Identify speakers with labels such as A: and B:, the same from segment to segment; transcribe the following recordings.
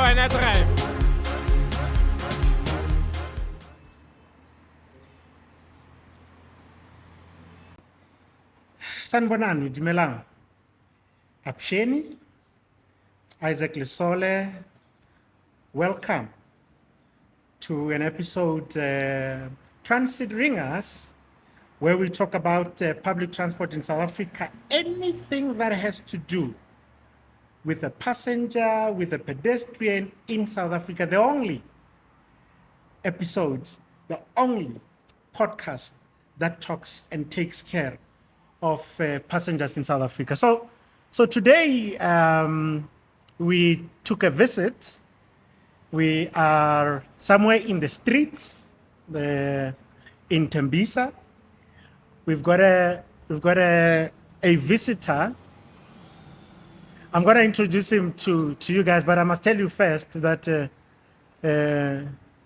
A: wena drive.
B: Sanbonani, Dumelang. Apsheni, Isaack Lesole, welcome to an episode Transit Ringers, where we talk about public transport in South Africa, anything that has to do with a passenger, with a pedestrian in South Africa. The only episode, the only podcast that talks and takes care of passengers in South Africa. So today we took a visit. We are somewhere in the streets, in Thembisa. We've got a visitor. I'm going to introduce him to you guys, but I must tell you first that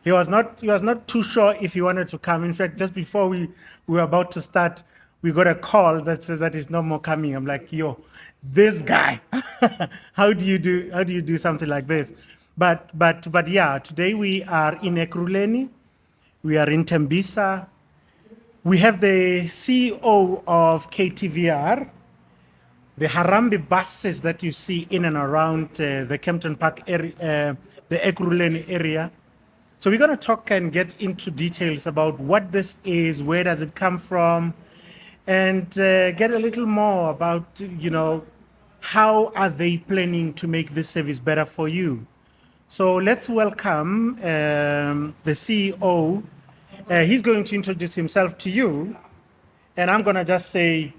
B: he was not too sure if he wanted to come. In fact, just before we were about to start, we got a call that says that he's no more coming. I'm like, yo, this guy, how do you do something like this? But yeah, today we are in Ekurhuleni. We are in Thembisa. We have the CEO of KTVR, the Harambee buses that you see in and around the Kempton Park area, the Ekurhuleni area. So we're going to talk and get into details about what this is, where does it come from, and get a little more about, how are they planning to make this service better for you. So let's welcome the CEO. He's going to introduce himself to you, and I'm going to just say,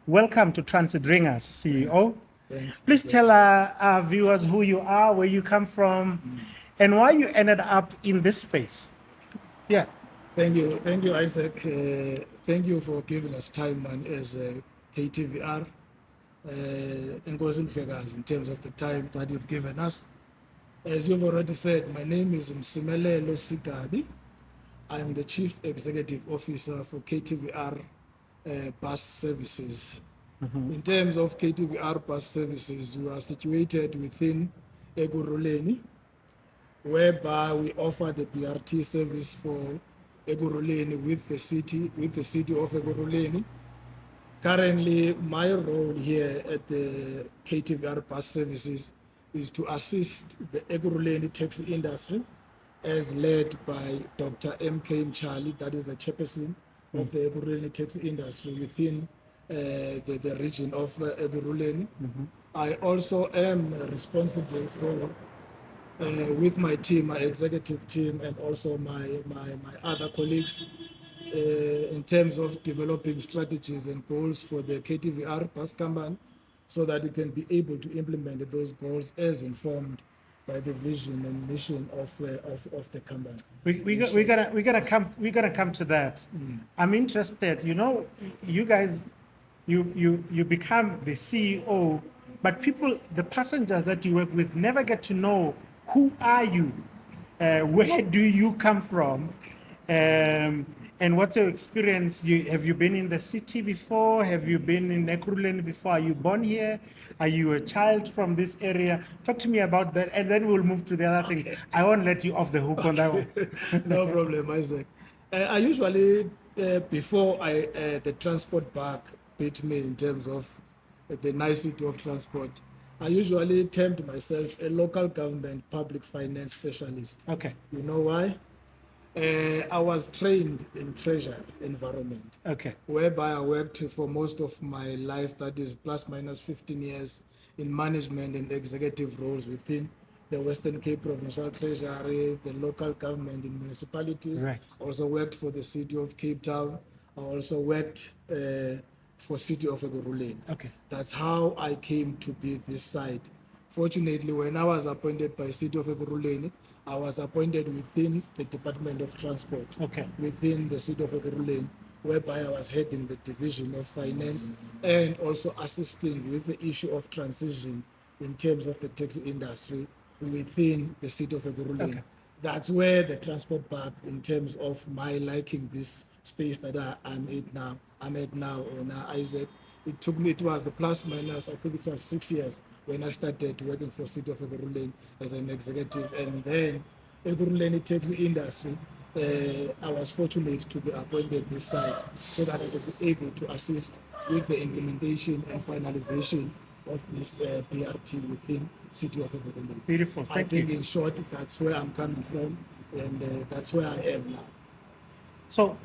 B: welcome to Transit Ringers, CEO.
C: Thanks.
B: Please tell our viewers who you are, where you come from, and why you ended up in this space. Yeah.
C: Thank you, Isaac. Thank you for giving us time, man, as KTVR. In terms of the time that you've given us. As you've already said, my name is Msimelelo Sigabi. I'm the Chief Executive Officer for KTVR Bus Services. Mm-hmm. In terms of KTVR Bus Services, we are situated within Ekurhuleni, whereby we offer the BRT service for Ekurhuleni with the city of Ekurhuleni. Currently, my role here at the KTVR Bus Services is to assist the Ekurhuleni taxi industry, as led by Dr. M.K. Mchali, that is the chairperson of the Ekurhuleni taxi industry within the region of Ekurhuleni. Mm-hmm. I also am responsible for, with my team, my executive team, and also my other colleagues, in terms of developing strategies and goals for the KTVR bus company, so that it can be able to implement those goals as informed by the vision and mission of the company.
B: We're gonna come to that. I'm interested. You guys, you become the CEO, but people, the passengers that you work with, never get to know who are you, where do you come from, and what's your experience? Have you been in the city before? Have you been in Ekurhuleni before? Are you born here? Are you a child from this area? Talk to me about that, and then we'll move to the other things. I won't let you off the hook on that one.
C: No problem, Isaac. I usually, before the transport bug beat me in terms of the nicety of transport, I usually termed myself a local government public finance specialist.
B: Okay.
C: You know why? I was trained in treasury environment,
B: okay,
C: whereby I worked for most of my life, that is plus minus 15 years, in management and executive roles within the Western Cape Provincial Treasury, the local government in municipalities.
B: Right.
C: Also worked for the City of Cape Town. I also worked for City of Ekurhuleni.
B: Okay.
C: That's how I came to be this side. Fortunately, when I was appointed by City of Ekurhuleni, I was appointed within the Department of Transport,
B: okay,
C: within the City of Ekurhuleni, whereby I was heading the Division of Finance and also assisting with the issue of transition in terms of the taxi industry within the City of Ekurhuleni.
B: Okay.
C: That's where the transport bug, in terms of my liking this space that I'm at now, Isaac, It took me, it was the plus minus, I think it was 6 years when I started working for City of Ekurhuleni as an executive. And then Ekurhuleni taxi industry, I was fortunate to be appointed this site so that I could be able to assist with the implementation and finalization of this BRT within City of Ekurhuleni.
B: Beautiful.
C: I
B: Thank
C: think
B: you.
C: in short, that's where I'm coming from, and that's where I am now.
B: So,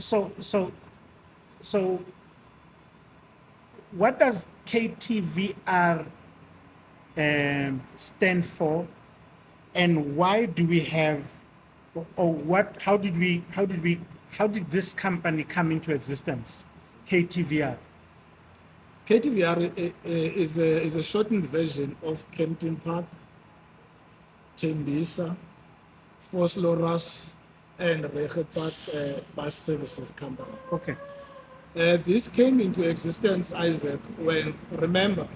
B: what does KTVR stand for, and why do we have, or what? How did this company come into existence? KTVR.
C: KTVR is a shortened version of Kempton Park, Thembisa, Vosloorus, and Rege Park Bus Services Company.
B: Okay.
C: This came into existence, Isaac, when, remember,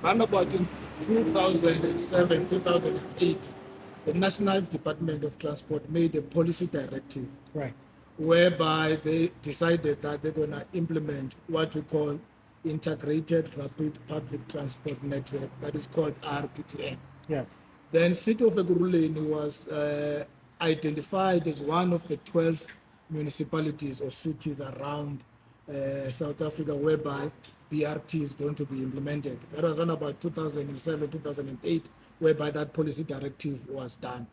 C: around about in 2007, 2008, the National Department of Transport made a policy directive
B: Right.
C: whereby they decided that they're going to implement what we call integrated rapid public transport network, that is called RPTN.
B: Yeah.
C: Then City of Ekurhuleni was identified as one of the 12 municipalities or cities around South Africa whereby BRT is going to be implemented. That was around about 2007, 2008, whereby that policy directive was done.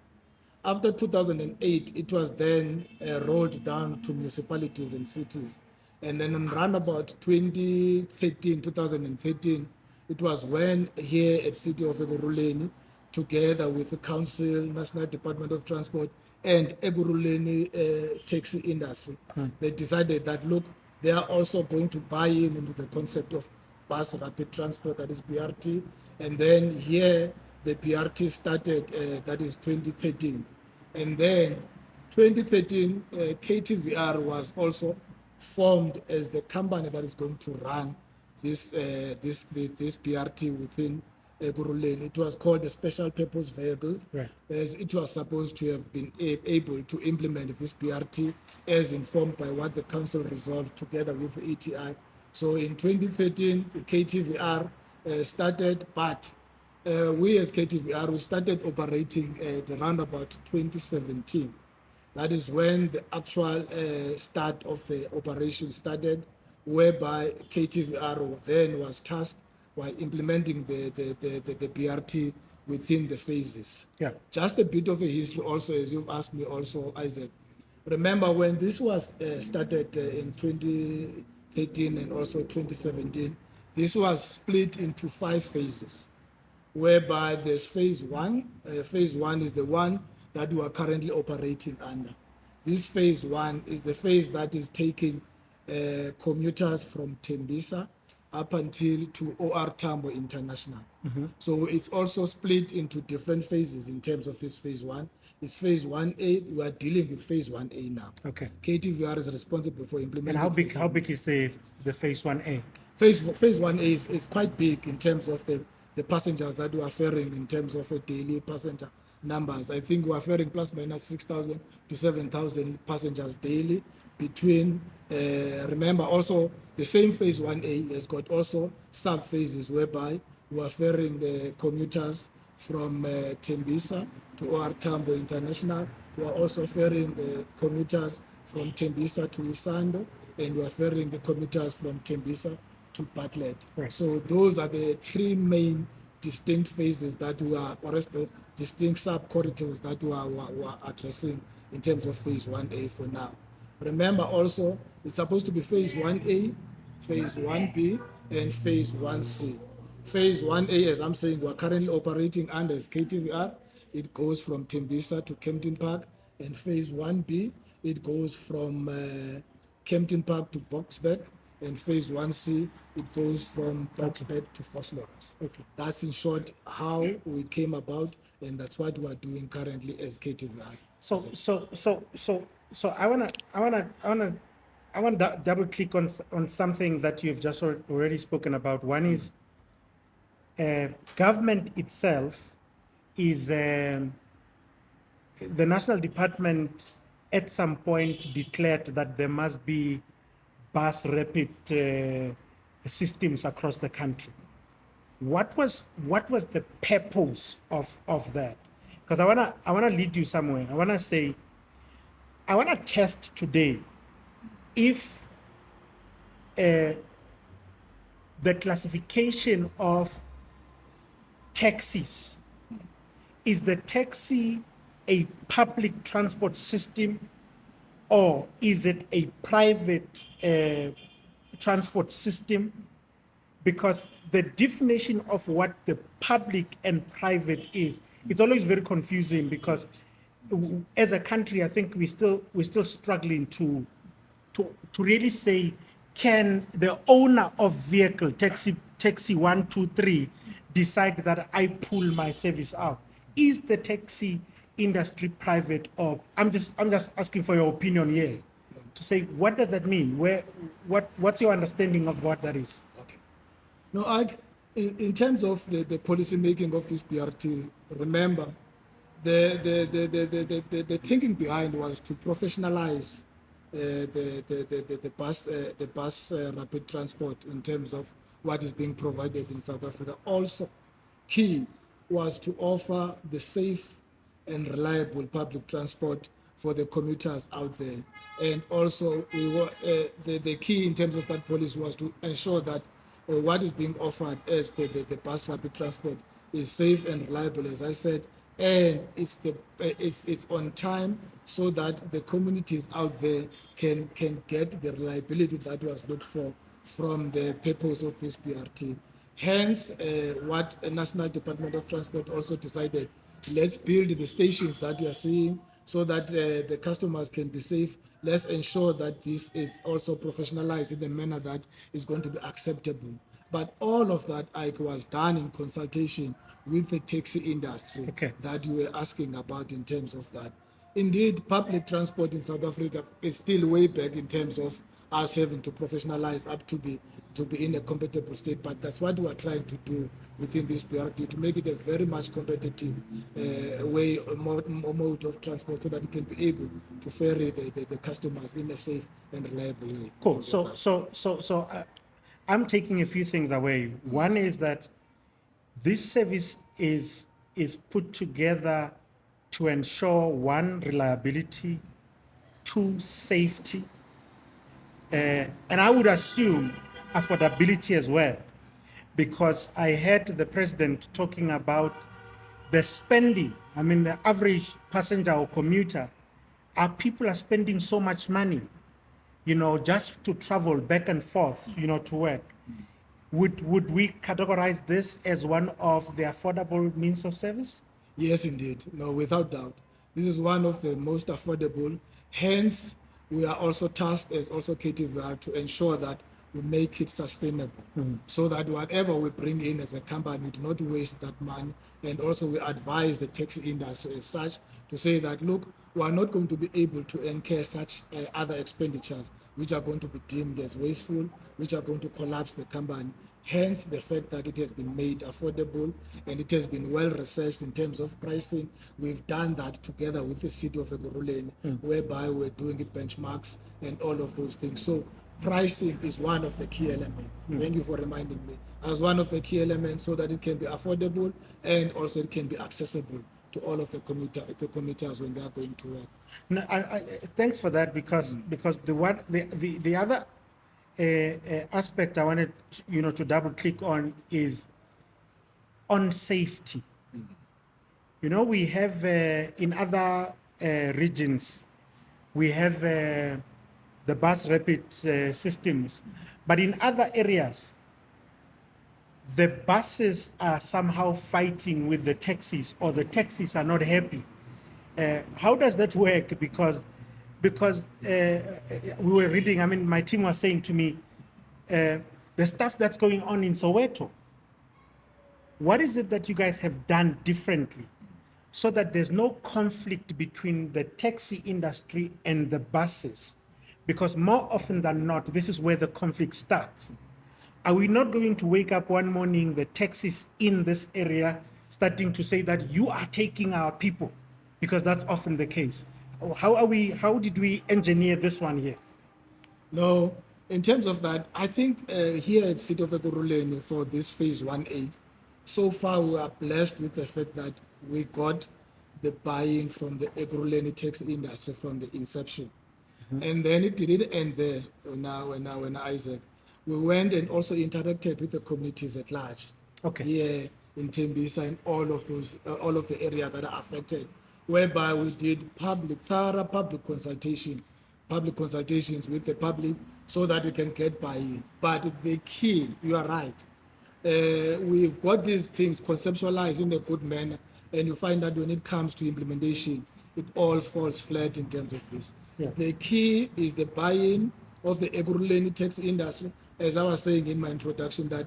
C: After 2008, it was then rolled down to municipalities and cities. And then around about 2013, 2013, it was when here at City of Ekurhuleni, together with the Council, National Department of Transport, and Ekurhuleni taxi industry, they decided that, look, they are also going to buy into the concept of bus rapid transport, that is BRT. And then here, the BRT started, that is 2013. And then 2013, KTVR was also formed as the company that is going to run this BRT within Ekurhuleni. It was called a special purpose vehicle,
B: Right.
C: as it was supposed to have been able to implement this BRT as informed by what the council resolved together with the ATI. So in 2013, the KTVR started, but we as KTVR, we started operating at around about 2017. That is when the actual start of the operation started, whereby KTVR then was tasked by implementing the BRT within the phases.
B: Yeah.
C: Just a bit of a history also, as you've asked me also, Isaac. Remember when this was started in 2013 and also 2017, this was split into 5 phases, whereby there's phase one. Phase one is the one that we are currently operating under. This phase one is the phase that is taking commuters from Thembisa up until to OR Tambo International. So it's also split into different phases in terms of this phase one. It's phase 1A. We are dealing with phase 1A now.
B: Okay.
C: KTVR is responsible for
B: And
C: implementing.
B: how big is the phase 1A?
C: Phase 1A is quite big in terms of the passengers that we are ferrying in terms of a daily passenger numbers. I think we are ferrying plus minus 6,000 to 7,000 passengers daily between, remember also the same phase 1A has got also sub phases whereby we are ferrying the commuters from Thembisa to OR Tambo International. We are also ferrying the commuters from Thembisa to Isando, and we are ferrying the commuters from Thembisa to Bartlett.
B: Right.
C: So those are the 3 main distinct phases that we are, or the distinct sub-corridors that we are addressing in terms of phase 1A for now. Remember also, it's supposed to be phase 1A, phase 1B, and phase 1C. Phase 1A, as I'm saying, we're currently operating under as KTVR. It goes from Thembisa to Kempton Park. And phase 1B, it goes from Kempton Park to Boksburg. And phase 1C, it goes from Boksburg to Vosloorus.
B: Okay.
C: That's in short how we came about, and that's what we are doing currently as KTVR.
B: So I wanna double click on something that you've just already spoken about. One is government itself is the national department at some point declared that there must be bus rapid systems across the country. What was the purpose of that? Because I wanna lead you somewhere. I wanna test today if the classification of taxis, is the taxi a public transport system, or is it a private transport system? Because the definition of what the public and private is, it's always very confusing, because as a country, I think we're still struggling to really say, can the owner of vehicle, taxi 123, decide that I pull my service out? Is the taxi industry private, or I'm just asking for your opinion here to say, what does that mean? What's your understanding of what that is?
C: Okay. No, in terms of the policy making of this BRT, remember the thinking behind was to professionalize the bus rapid transport in terms of what is being provided in South Africa. Also, key was to offer the safe and reliable public transport for the commuters out there. And also, the key in terms of that policy was to ensure that what is being offered as per the bus rapid transport is safe and reliable, as I said, and it's on time, so that the communities out there can get the reliability that was looked for from the purpose of this BRT. Hence, what the National Department of Transport also decided, let's build the stations that you are seeing, so that the customers can be safe. Let's ensure that this is also professionalized in the manner that is going to be acceptable. But all of that, was done in consultation with the taxi industry.
B: Okay.
C: That you were asking about in terms of that. Indeed, public transport in South Africa is still way back in terms of us having to professionalize up to be in a compatible state. But that's what we are trying to do within this BRT, to make it a very much competitive way or mode of transport, so that it can be able to ferry the customers in a safe and reliable way.
B: Cool. So I'm taking a few things away. One is that this service is put together to ensure, one, reliability, two, safety, and I would assume affordability as well, because I heard the president talking about the spending. I mean, the average passenger or commuter, people are spending so much money, just to travel back and forth, to work. Would we categorize this as one of the affordable means of service?
C: Yes, indeed. No, without doubt. This is one of the most affordable. Hence, we are also tasked as also KTVR to ensure that we make it sustainable, so that whatever we bring in as a company do not waste that money. And also we advise the taxi industry as such to say that, look, we are not going to be able to incur such other expenditures which are going to be deemed as wasteful, which are going to collapse the company. Hence, the fact that it has been made affordable and it has been well researched in terms of pricing. We've done that together with the City of Ekurhuleni, whereby we're doing it benchmarks and all of those things. So pricing is one of the key elements. Thank you for reminding me. As one of the key elements, so that it can be affordable and also it can be accessible to all of the commuters when they are going to work.
B: No, thanks for that, because the other aspect I wanted to double click on is on safety. We have in other regions, we have the bus rapid systems, but in other areas, the buses are somehow fighting with the taxis, or the taxis are not happy. How does that work? Because we were reading, I mean, my team was saying to me, the stuff that's going on in Soweto, what is it that you guys have done differently so that there's no conflict between the taxi industry and the buses? Because more often than not, this is where the conflict starts. Are we not going to wake up one morning, the taxis in this area, starting to say that you are taking our people? Because that's often the case. How did we engineer this one here?
C: No, In terms of that, I think here at City of Ekurhuleni for this phase 1A, so far we are blessed with the fact that we got the buy-in from the Ekurhuleni taxi industry from the inception. And then it didn't end there when Isaac. We went and also interacted with the communities at large.
B: Okay.
C: Here in Thembisa and all of the areas that are affected, whereby we did thorough public consultations with the public so that we can get buy-in. But the key, you are right. We've got these things conceptualized in a good manner, and you find that when it comes to implementation, it all falls flat in terms of this.
B: Yeah.
C: The key is the buy-in of the Ekurhuleni taxi industry. As I was saying in my introduction, that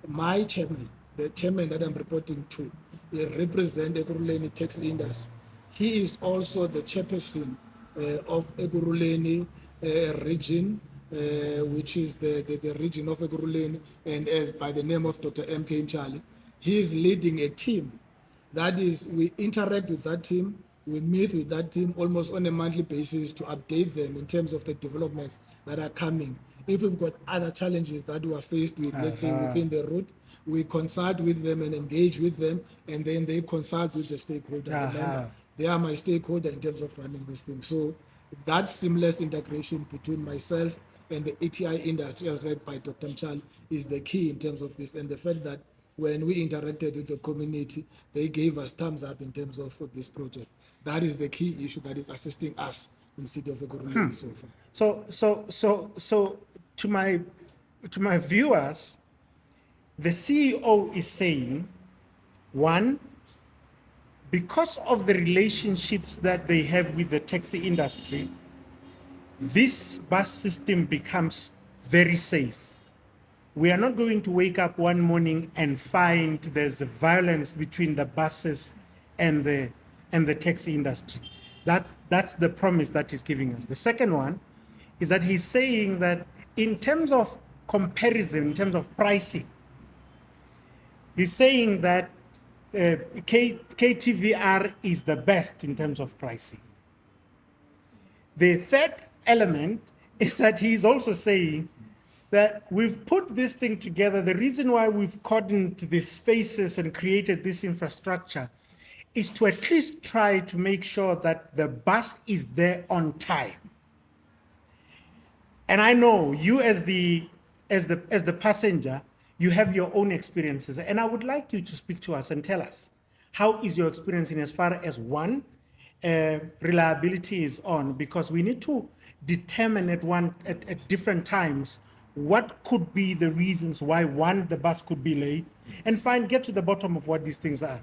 C: my chairman, the chairman that I'm reporting to, he represents Ekurhuleni taxi industry. He is also the chairperson of Ekurhuleni region, which is the region of Ekurhuleni, and as by the name of Dr. M.K. Mchali. He is leading a team. That is, we interact with that team, we meet with that team almost on a monthly basis to update them in terms of the developments that are coming. If we've got other challenges that we are faced with, let's say within the route, we consult with them and engage with them, and then they consult with the stakeholder. Remember, they are my stakeholder in terms of running this thing. So that seamless integration between myself and the ATI industry, as led by Dr. Mchal, is the key in terms of this. And the fact that when we interacted with the community, they gave us thumbs up in terms of this project. That is the key issue that is assisting us in the City of Ekurhuleni so far.
B: So to my viewers, the CEO is saying, one, because of the relationships that they have with the taxi industry, this bus system becomes very safe. We are not going to wake up one morning and find there's a violence between the buses and the taxi industry. That's the promise that he's giving us. The second one is that he's saying that in terms of comparison, in terms of pricing, he's saying that KTVR is the best in terms of pricing. The third element is that he's also saying that we've put this thing together. The reason why we've cordoned these spaces and created this infrastructure is to at least try to make sure that the bus is there on time. And I know you as the passenger, you have your own experiences. And I would like you to speak to us and tell us, how is your experience in as far as one, reliability is on, because we need to determine at different times what could be the reasons why the bus could be late, and get to the bottom of what these things are.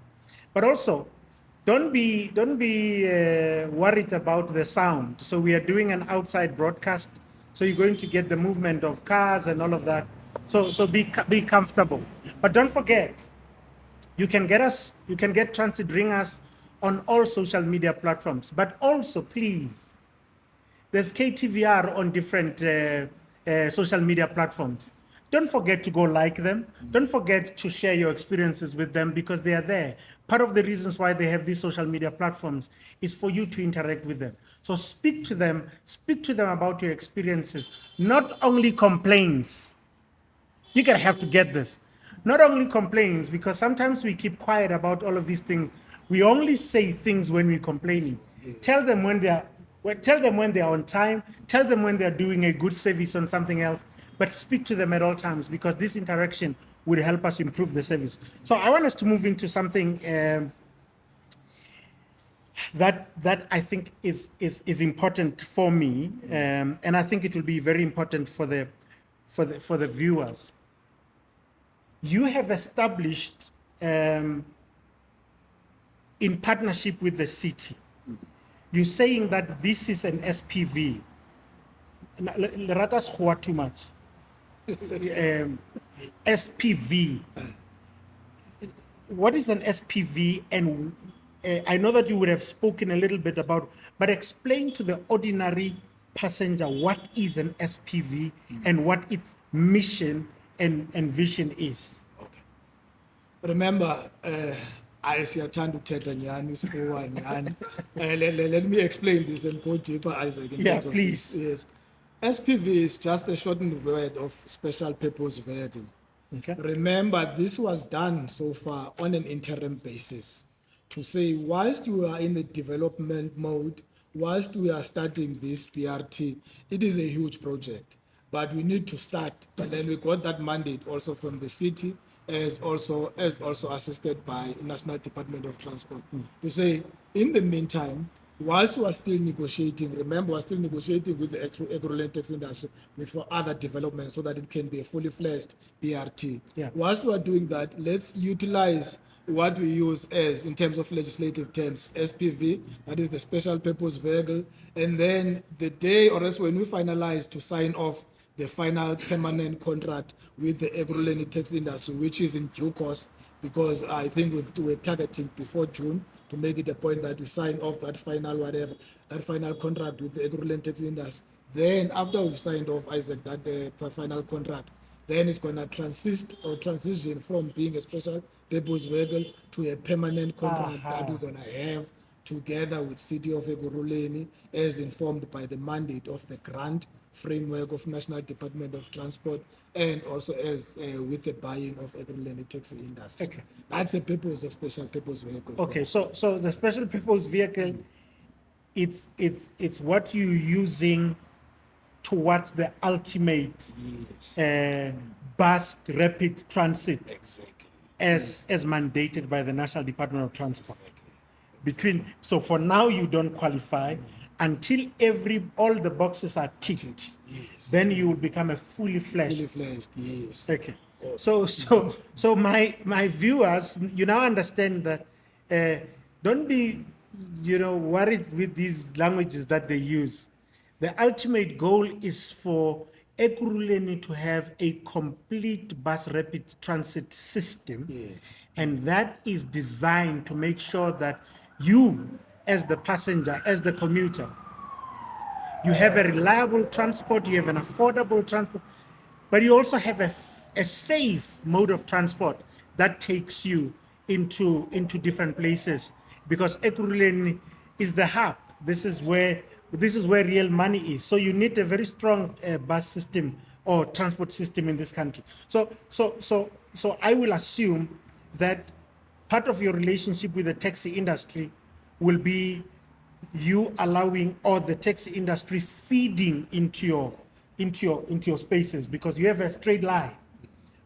B: But also, don't be worried about the sound. So we are doing an outside broadcast, so you're going to get the movement of cars and all of that. So be comfortable. But don't forget, you can get Transit Ring us on all social media platforms. But also, please, there's KTVR on different social media platforms. Don't forget to go like them. Don't forget to share your experiences with them, because they are there. Part of the reasons why they have these social media platforms is for you to interact with them. So speak to them about your experiences, not only complaints. You're gonna have to get this. Not only complaints, because sometimes we keep quiet about all of these things. We only say things when we're complaining. Tell them when they're on time. Tell them when they're doing a good service on something else. But speak to them at all times, because this interaction will help us improve the service. So I want us to move into something that I think is important for me, and I think it will be very important for the viewers. You have established, in partnership with the city, you're saying that this is an SPV. Leratas Khua too much. SPV. What is an SPV? And I know that you would have spoken a little bit about, but explain to the ordinary passenger what is an SPV and what its mission and vision is.
C: Okay. Remember, siyatanda ukuthetha nyani sikhuwa nyani. Let me explain this and go deeper, Isaac.
B: Yeah, please.
C: Yes. SPV is just a shortened word of special purpose vehicle.
B: Okay.
C: Remember, this was done so far on an interim basis to say, whilst we are in the development mode, whilst we are starting this BRT, it is a huge project, but we need to start. And then we got that mandate also from the city, as also assisted by National Department of Transport, to say, in the meantime, whilst we are still negotiating, remember, we're still negotiating with the Ekurhuleni taxi industry with for other developments so that it can be a fully fledged BRT.
B: Yeah.
C: Whilst we are doing that, let's utilize what we use as, in terms of legislative terms, SPV, that is the special purpose vehicle, and then the day or else when we finalize to sign off the final permanent contract with the Ekurhuleni taxi industry, which is in due course, because I think we're targeting before June to make it a point that we sign off that final that final contract with the Ekurhuleni taxi industry. Then after we've signed off, Isaac, that final contract, then it's going to transition from being a special purpose vehicle to a permanent contract that we're going to have together with City of Ekurhuleni, as informed by the mandate of the grant framework of National Department of Transport, and also as with the buying of Ekurhuleni taxi industry.
B: Okay.
C: That's the purpose of special purpose vehicle.
B: Okay, so the special purpose vehicle, it's what you're using towards the ultimate
C: Yes.
B: bus rapid transit
C: Exactly.
B: as mandated by the National Department of Transport.
C: Exactly.
B: So for now you don't qualify until all the boxes are ticked.
C: Yes.
B: Then you will become a fully fledged.
C: Yes.
B: Okay. So my viewers, you now understand that don't be worried with these languages that they use. The ultimate goal is for Ekurhuleni to have a complete bus rapid transit system.
C: Yes.
B: And that is designed to make sure that you, as the passenger, as the commuter, you have a reliable transport, you have an affordable transport, but you also have a safe mode of transport that takes you into different places, because Ekurhuleni is the hub. This is where real money is. So you need a very strong bus system or transport system in this country. So I will assume that part of your relationship with the taxi industry will be you allowing, or the taxi industry feeding into your spaces, because you have a straight line,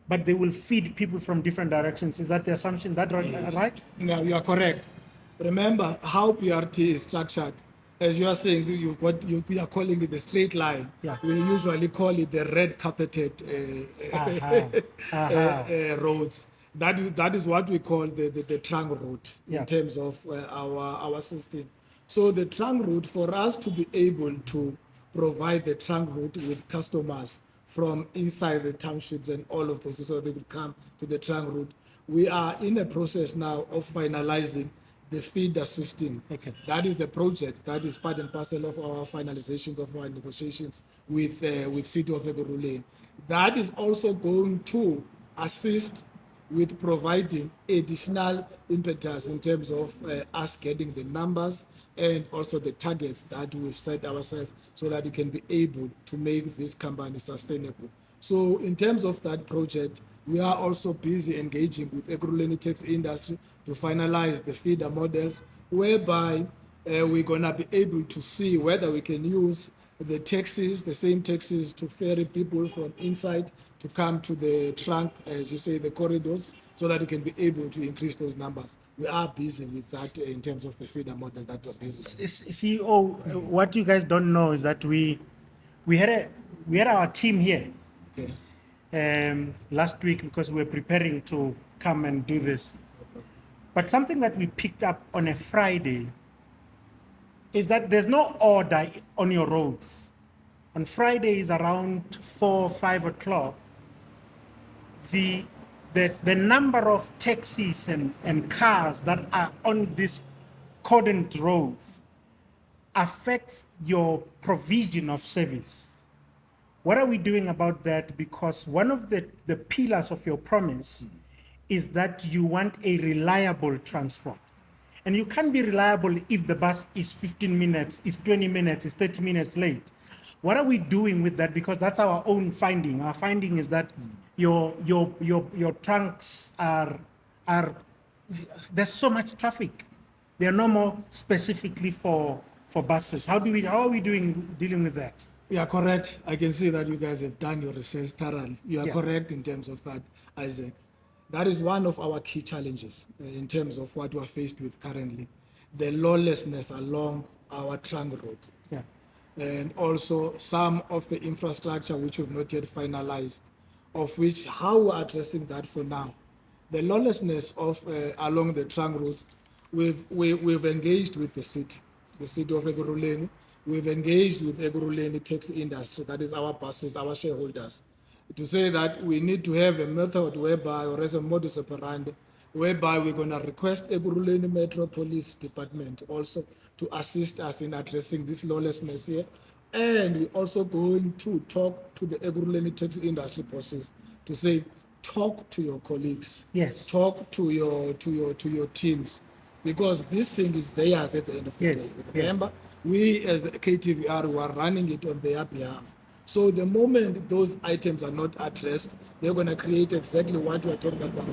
B: but they will feed people from different directions. Is that the assumption? That right?
C: Yes.
B: Right?
C: No, you are correct. Remember how BRT is structured. As you are saying, we are calling it the straight line.
B: Yeah.
C: We usually call it the red carpeted roads. That is what we call the trunk route
B: Yeah.
C: in terms of our system. So the trunk route, for us to be able to provide the trunk route with customers from inside the townships and all of those, so they would come to the trunk route, we are in a process now of finalizing the feeder system.
B: Okay.
C: That is the project that is part and parcel of our finalizations of our negotiations with City of Ekurhuleni. That is also going to assist with providing additional impetus in terms of us getting the numbers and also the targets that we've set ourselves, so that we can be able to make this company sustainable. So in terms of that project, we are also busy engaging with Ekurhuleni taxi industry to finalize the feeder models, whereby we're going to be able to see whether we can use the taxis, the same taxis, to ferry people from inside to come to the trunk, as you say, the corridors, so that we can be able to increase those numbers. We are busy with that in terms of the feeder model that we're busy with.
B: CEO, what you guys don't know is that we had our team here
C: Okay.
B: last week, because we were preparing to come and do this. But something that we picked up on a Friday is that there's no order on your roads. On Fridays around 4 or 5 o'clock, the number of taxis and cars that are on these cordoned roads affects your provision of service. What are we doing about that? Because one of the pillars of your promise is that you want a reliable transport. And you can't be reliable if the bus is 15 minutes, is 20 minutes, is 30 minutes late. What are we doing with that? Because that's our own finding. Our finding is that your trunks are there's so much traffic. They are no more specifically for buses. How are we dealing with that?
C: You are correct. I can see that you guys have done your research thoroughly. You are
B: Yeah.
C: correct in terms of that, Isaac. That is one of our key challenges in terms of what we are faced with currently. The lawlessness along our trunk road.
B: Yeah.
C: And also some of the infrastructure which we've not yet finalized, of which how we're addressing that for now. The lawlessness of along the trunk route, we've engaged with the City of Ekurhuleni. We've engaged with Ekurhuleni taxi industry, that is our buses, our shareholders, to say that we need to have a method whereby, or as a modus operandi, whereby we're going to request Ekurhuleni Metro Police Department also to assist us in addressing this lawlessness here. And we're also going to talk to the Ekurhuleni taxi industry bosses to say, talk to your colleagues.
B: Yes.
C: Talk to your teams, because this thing is theirs at the end of the
B: Yes,
C: day.
B: yes.
C: Remember, we as the KTVR were running it on their behalf. So the moment those items are not addressed, they're going to create exactly what we are talking about.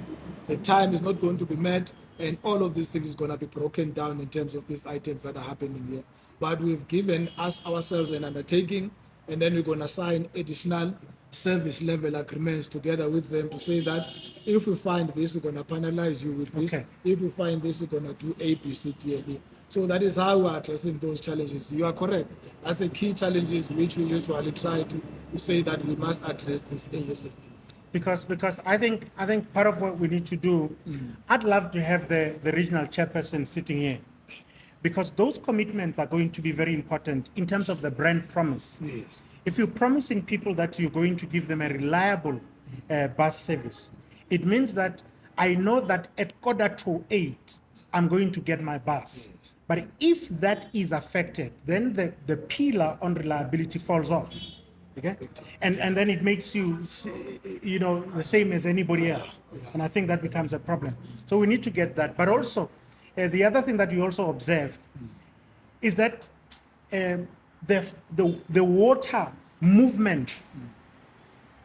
C: The time is not going to be met, and all of these things is going to be broken down in terms of these items that are happening here. But we've given ourselves an undertaking, and then we're going to sign additional service level agreements together with them to say that if we find this, we're going to penalize you with this.
B: Okay.
C: If we find this, we're going to do A, B, C, D, and E. So that is how we're addressing those challenges. You are correct. That's the key challenges which we usually try to say that we must address this ASAP.
B: Because I think part of what we need to do, I'd love to have the regional chairperson sitting here, because those commitments are going to be very important in terms of the brand promise.
C: Yes.
B: If you're promising people that you're going to give them a reliable bus service, it means that I know that at 7:45 I'm going to get my bus.
C: Yes.
B: But if that is affected, then the pillar on reliability falls off. Okay? And then it makes you, the same as anybody else. And I think that becomes a problem. So we need to get that. But also, the other thing that we also observed is that the water movement,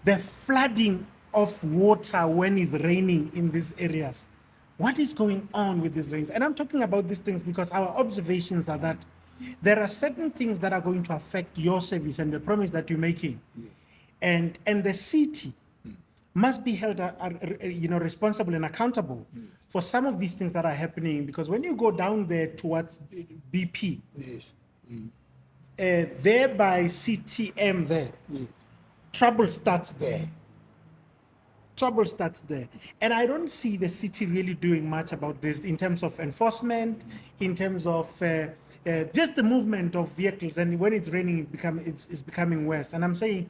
B: the flooding of water when it's raining in these areas. What is going on with these rains? And I'm talking about these things because our observations are that there are certain things that are going to affect your service and the promise that you're making. And the city must be held responsible and accountable for some of these things that are happening, because when you go down there towards BP,
C: Yes.
B: there by CTM there, trouble starts there. Trouble starts there. And I don't see the city really doing much about this in terms of enforcement, in terms of just the movement of vehicles. And when it's raining, it's becoming worse. And I'm saying,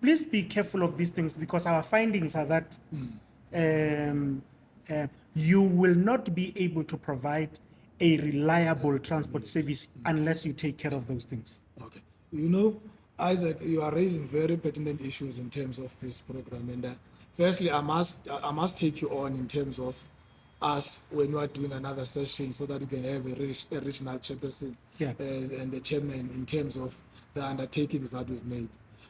B: please be careful of these things, because our findings are that you will not be able to provide a reliable transport service unless you take care of those things.
C: Okay. Isaack, you are raising very pertinent issues in terms of this program. And firstly, I must take you on in terms of us when we are doing another session, so that we can have a regional chairperson and the chairman in terms of the undertakings that we've made.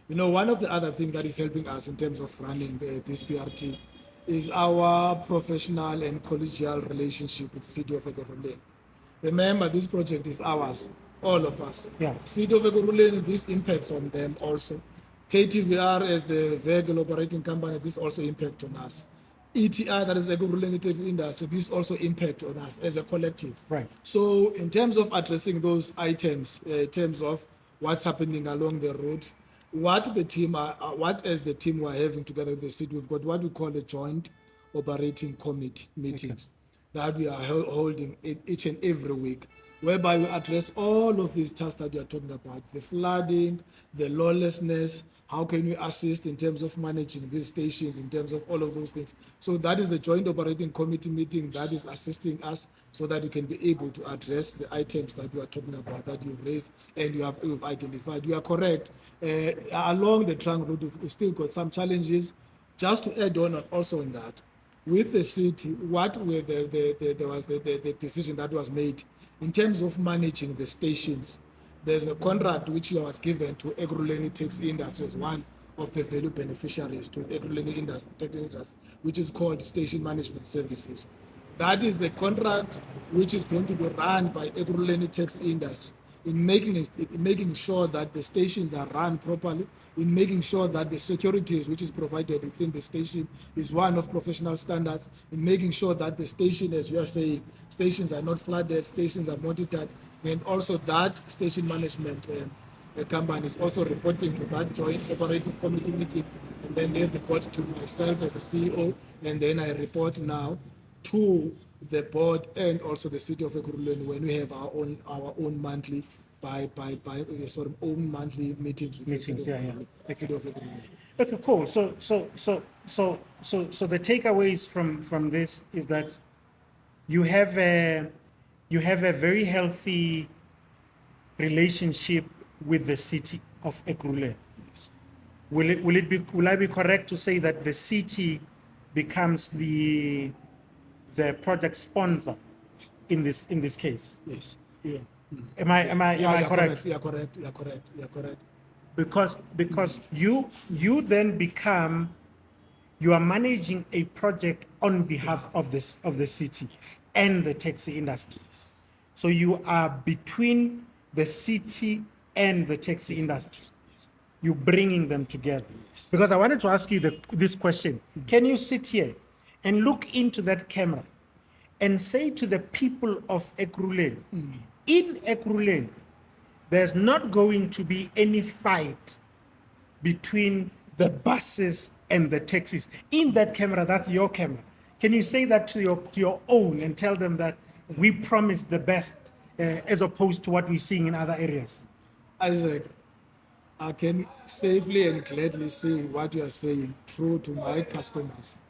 C: One of the other things that is helping us in terms of running this PRT is our professional and collegial relationship with City of Ekurhuleni. Remember, this project is ours, all of us.
B: Yeah.
C: City of Ekurhuleni, this impacts on them also. KTVR as the vehicle operating company, this also impacts on us. ETI, that is the Ekurhuleni taxi industry, this also impacts on us as a collective.
B: Right.
C: So in terms of addressing those items, in terms of what's happening along the road, what as the team we're having together with the city, we've got what we call a joint operating committee meetings that we are holding each and every week, whereby we address all of these tasks that you are talking about: the flooding, the lawlessness, how can we assist in terms of managing these stations, in terms of all of those things. So that is a joint operating committee meeting that is assisting us so that we can be able to address the items that we are talking about, that you've raised and you've identified. You are correct. Along the trunk road, we've still got some challenges. Just to add on also on that, with the city, what were there was the decision that was made in terms of managing the stations. there's a contract which was given to Ekurhuleni Taxi Industry as one of the value beneficiaries to Ekurhuleni Industry, which is called Station Management Services. That is a contract which is going to be run by Ekurhuleni Taxi Industry in making sure that the stations are run properly, in making sure that the securities which is provided within the station is one of professional standards, in making sure that the station, as you are saying, stations are not flooded, stations are monitored, and also that station management company is also reporting to that joint operating committee meeting, and then they report to myself as the CEO, and then I report now to the board and also the City of Ekurhuleni when we have our own monthly own monthly meetings with
B: Meetings,
C: the City
B: yeah,
C: of
B: yeah.
C: Ekurhuleni. City of Ekurhuleni.
B: Okay, cool. So the takeaways from this is that you have a very healthy relationship with the City of Ekurhuleni. Will I be correct to say that the city becomes the project sponsor in this case?
C: Yes. Yeah.
B: Am I correct?
C: You are correct.
B: Because you then become, you are managing a project on behalf of the city and the taxi industry. So you are between the city and the taxi industry. You're bringing them together. Because I wanted to ask you this question. Can you sit here and look into that camera and say to the people of Ekurhuleni, in Ekurhuleni, there's not going to be any fight between the buses and the taxis. In that camera, that's your camera. Can you say that to your own and tell them that we promise the best as opposed to what we're seeing in other areas?
C: Isaac, I can safely and gladly say what you are saying true to my customers.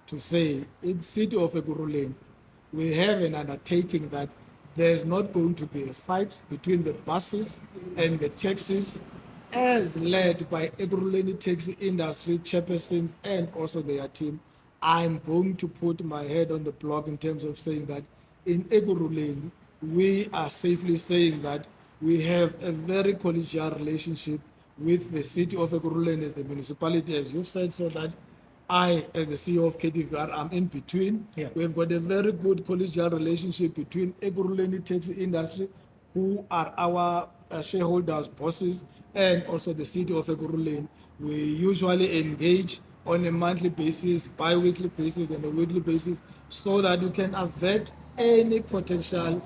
C: To say in City of Ekurhuleni, we have an undertaking that there's not going to be a fight between the buses and the taxis, as led by Ekurhuleni Taxi Industry chairpersons and also their team. I'm going to put my head on the block in terms of saying that in Ekurhuleni, we are safely saying that we have a very collegial relationship with the City of Ekurhuleni as the municipality, as you've said, so that I, as the CEO of KTVR, am in between.
B: Yeah.
C: We've got a very good collegial relationship between Ekurhuleni Taxi Industry, who are our shareholders, bosses, and also the City of Ekurhuleni. We usually engage on a monthly basis, bi-weekly basis, and a weekly basis, so that we can avert any potential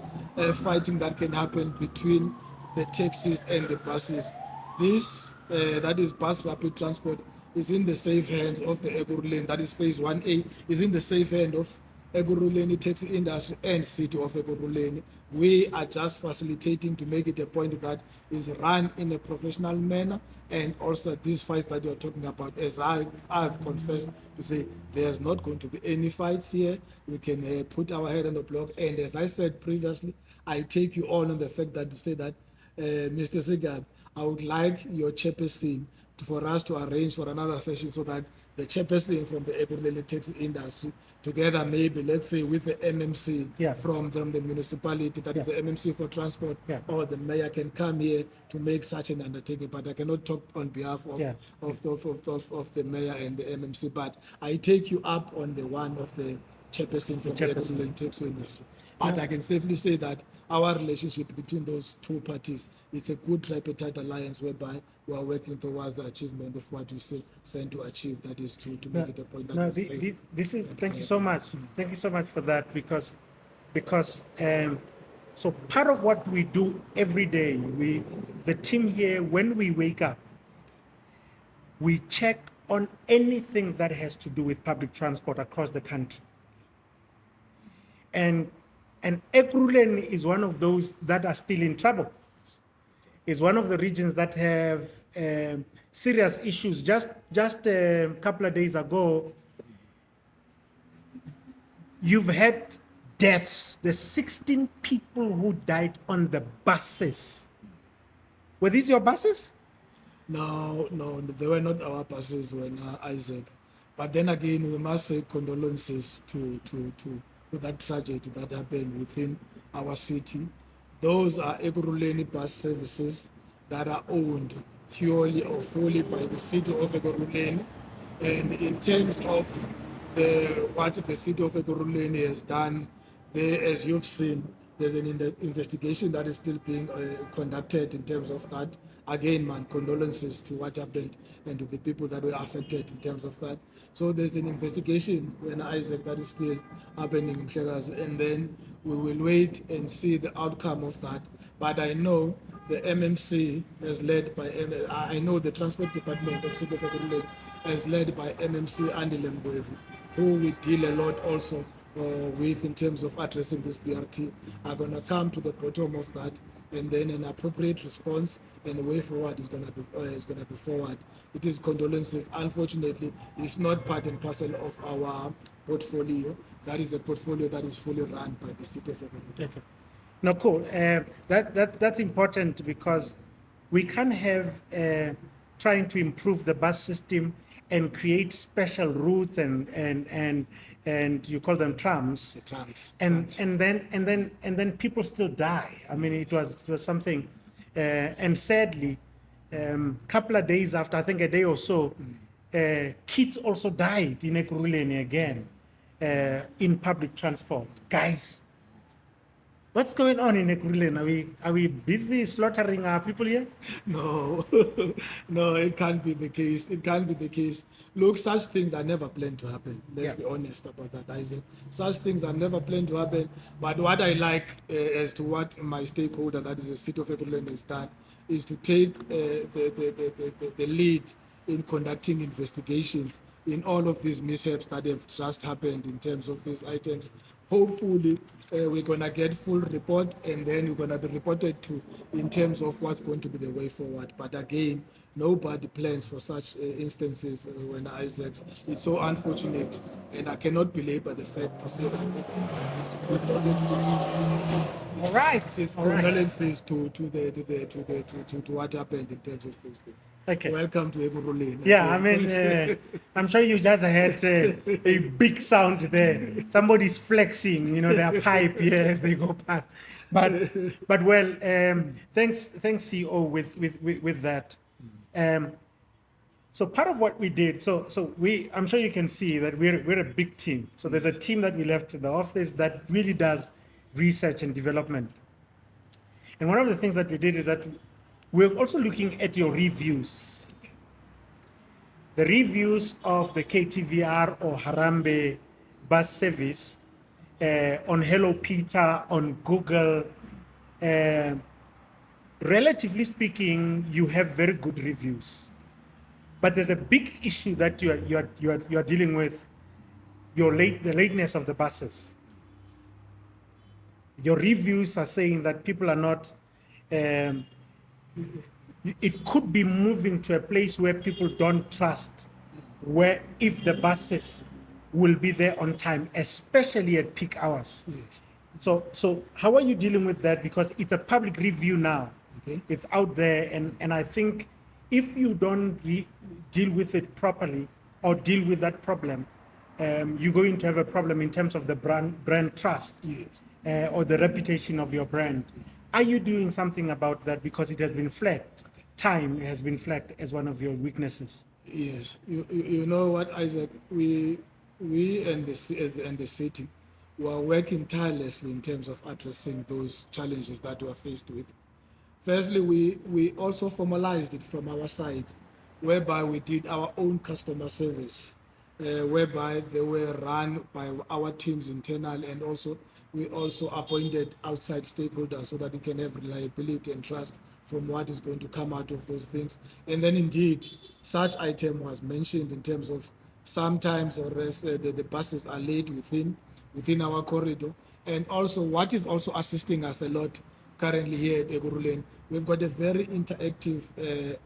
C: fighting that can happen between the taxis and the buses. This, that is bus rapid transport, is in the safe hands of the Ekurhuleni, that is phase 1A, is in the safe hand of Ekurhuleni Taxi Industry and City of Ekurhuleni. We are just facilitating to make it a point that is run in a professional manner, and also these fights that you are talking about, as I've confessed to say, there's not going to be any fights here. We can put our head on the block, and as I said previously, I take you on the fact that you say that, Mr. Sigabi, I would like your chairperson for us to arrange for another session so that the chairperson from the Ekurhuleni Taxi Industry, together maybe, let's say, with the MMC from the municipality, that is the MMC for transport, or the mayor can come here to make such an undertaking. But I cannot talk on behalf of the mayor and the MMC. But I take you up on the one of the chairperson from the Ekurhuleni Taxi Industry. But I can safely say that our relationship between those two parties is a good tripartite alliance whereby we are working towards the achievement of what we sent to achieve, that is to make it a point that is safe.
B: This is, thank you so much. Thank you so much for that, because so part of what we do every day, the team here, when we wake up, we check on anything that has to do with public transport across the country. And Ekurhuleni is one of those that are still in trouble. It's one of the regions that have serious issues. Just a couple of days ago, you've had deaths. There's 16 people who died on the buses. Were these your buses?
C: No, they were not our buses, when Isaac. But then again, we must say condolences to that tragedy that happened within our city. Those are Ekurhuleni Bus Services that are owned purely or fully by the City of Ekurhuleni. And in terms of what the City of Ekurhuleni has done, there, as you've seen, there's an investigation that is still being conducted in terms of that. Again, man, condolences to what happened and to the people that were affected in terms of that. So there's an investigation when Isaac that is still happening in Shegas, and then we will wait and see the outcome of that. But I know the MMC is led by, I know the Transport Department of City of Ekurhuleni is led by MMC Andy Lemgwevu, who we deal a lot also with in terms of addressing this BRT, are going to come to the bottom of that, and then an appropriate response and the way forward is going to be forward. It is condolences. Unfortunately, it's not part and parcel of our portfolio. That is a portfolio that is fully run by the City of Ekurhuleni.
B: Okay. No, cool. That's important because we can't have trying to improve the bus system and create special routes and you call them trams.
C: The trams.
B: And then people still die. I mean, it was something, and sadly, couple of days after, I think a day or so, kids also died in Ekurhuleni again in public transport. Guys, what's going on in Ekurhuleni? Are we busy slaughtering our people here?
C: No, no, it can't be the case. It can't be the case. Look, such things are never planned to happen. Let's be honest about that, Isaac. Such things are never planned to happen. But what I like as to what my stakeholder, that is the City of Ekurhuleni, has done, is to take the lead in conducting investigations in all of these mishaps that have just happened in terms of these items. Hopefully, we're going to get full report, and then we're going to be reported to in terms of what's going to be the way forward. But again, nobody plans for such instances when Isaacs. It's so unfortunate, and I cannot belabor the fact to say that it's condolences.
B: All right.
C: It's condolences to what happened in terms of those things.
B: Okay.
C: Welcome to Ekurhuleni.
B: Yeah, I mean, I'm sure you just had a big sound there. Somebody's flexing, their pipe here as they go past. But well, thanks, CEO, with that. So part of what we did, I'm sure you can see that we're a big team. So there's a team that we left in the office that really does research and development. And one of the things that we did is that we're also looking at your reviews. The reviews of the KTVR or Harambe bus service on Hello Peter, on Google. Relatively speaking, you have very good reviews. But there's a big issue that you are dealing with, the lateness of the buses. Your reviews are saying that people are not, it could be moving to a place where people don't trust, where if the buses will be there on time, especially at peak hours.
C: Yes.
B: So how are you dealing with that? Because it's a public review now.
C: Okay.
B: It's out there, and I think if you don't deal with it properly or deal with that problem, you're going to have a problem in terms of the brand trust.
C: Yes.
B: Or the reputation of your brand. Are you doing something about that? Because it has been flagged. Time has been flagged as one of your weaknesses.
C: Yes. You know what, Isaac? We and the city were working tirelessly in terms of addressing those challenges that we are faced with. Firstly, we also formalized it from our side, whereby we did our own customer service, whereby they were run by our teams internal, and also we also appointed outside stakeholders so that we can have reliability and trust from what is going to come out of those things. And then indeed, such item was mentioned in terms of sometimes the buses are late within our corridor. And also what is also assisting us a lot currently here at Ekurhuleni, we've got a very interactive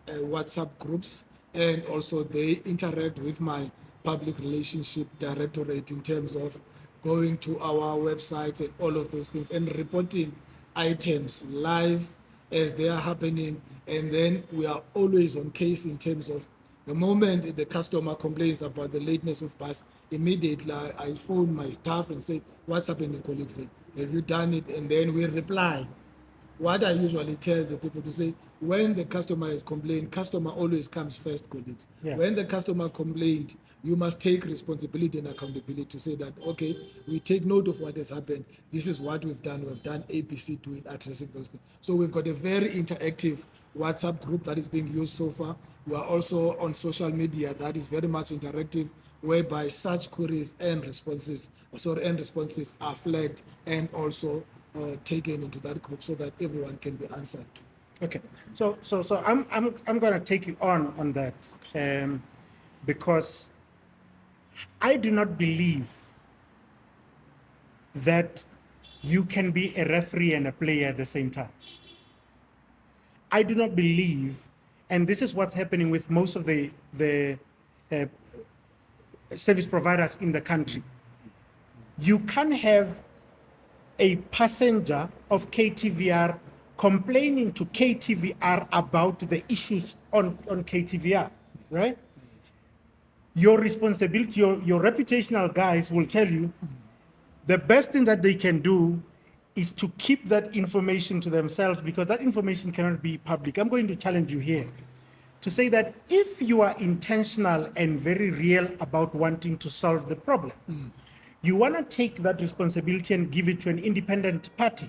C: WhatsApp groups, and also they interact with my public relationship directorate in terms of going to our website and all of those things and reporting items live as they are happening. And then we are always on case in terms of the moment the customer complains about the lateness of bus, immediately I phone my staff and say, what's happening, colleagues? Have you done it? And then we reply what I usually tell the people to say, when the customer is complained, customer always comes first, colleagues.
B: Yeah.
C: When the customer complained, you must take responsibility and accountability to say that, okay, we take note of what has happened. This is what we've done. We've done ABC to addressing those things. So we've got a very interactive WhatsApp group that is being used so far. We are also on social media that is very much interactive, whereby such queries and responses are flagged and also taken into that group so that everyone can be answered to.
B: Okay, so I'm going to take you on that, because I do not believe that you can be a referee and a player at the same time. I do not believe, and this is what's happening with most of the service providers in the country. You can have a passenger of KTVR complaining to KTVR about the issues on KTVR, right? Your responsibility, your reputational guys will tell you the best thing that they can do is to keep that information to themselves, because that information cannot be public. I'm going to challenge you here to say that if you are intentional and very real about wanting to solve the problem, you want to take that responsibility and give it to an independent party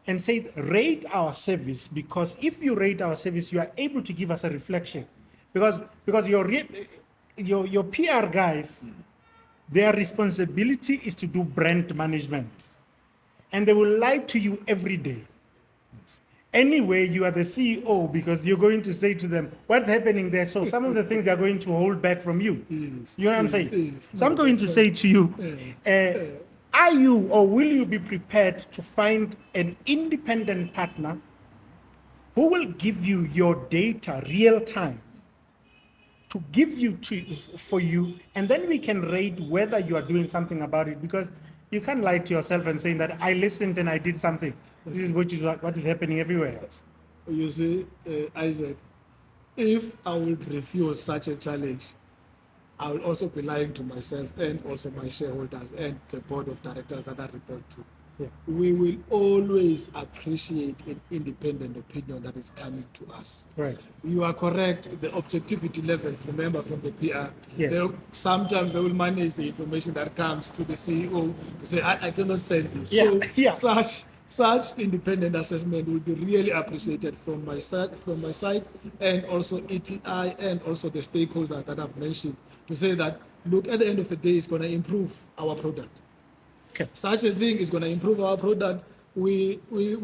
B: and say, rate our service, because if you rate our service, you are able to give us a reflection. Because your PR guys, their responsibility is to do brand management. And they will lie to you every day. Anyway, you are the CEO, because you're going to say to them, what's happening there? So some of the things they're going to hold back from you.
C: Yes,
B: You know what I'm
C: yes,
B: saying?
C: yes.
B: So I'm going to say to you, are you or will you be prepared to find an independent partner who will give you your data real time, to give you for you, and then we can rate whether you are doing something about it? Because you can't lie to yourself and saying that I listened and I did something. This is what is happening everywhere else.
C: You see, Isaac, if I would refuse such a challenge, I will also be lying to myself and also my shareholders and the board of directors that I report to.
B: Yeah.
C: We will always appreciate an independent opinion that is coming to us.
B: Right.
C: You are correct. The objectivity levels, remember, from the PR,
B: Yes.
C: sometimes they will manage the information that comes to the CEO to say, I cannot send this.
B: Yeah,
C: So
B: yeah.
C: such independent assessment will be really appreciated from my side, and also ETI and also the stakeholders that I've mentioned, to say that, look, at the end of the day, it's going to improve our product.
B: Okay.
C: Such a thing is going to improve our product. We